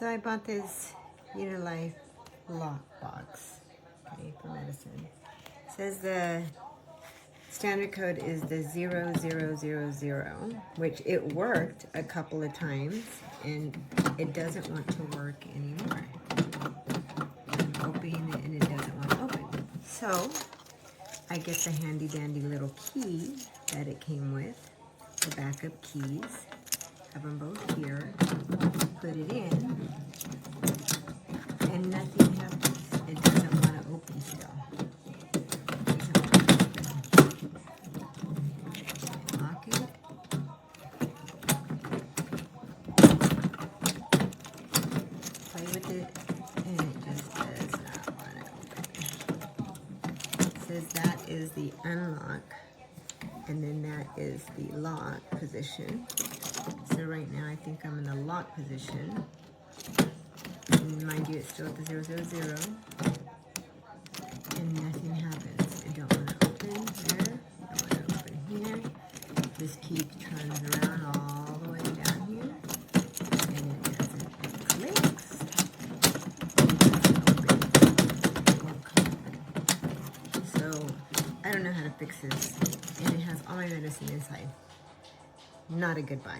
So I bought this Uniclife lock box, okay, for medicine. It says the standard code is the 0000, which it worked a couple of times, and it doesn't want to work anymore. I'm opening it and it doesn't want to open. So I get the handy dandy little key that it came with, the backup keys. Have them both here. Put it in, and nothing happens. It doesn't want to open still. Lock it. Play with it, and it just does not want to open. It says that is the unlock, and then that is the lock position. So right now I think I'm in the lock position. And mind you, it's still at the 000. And nothing happens. It don't want to open here. Don't want to open here. This key turns around all the way down here. And it doesn't. It clicks. It doesn't open. It won't come open. So I don't know how to fix this. And it has all my medicine inside. Not a good buy.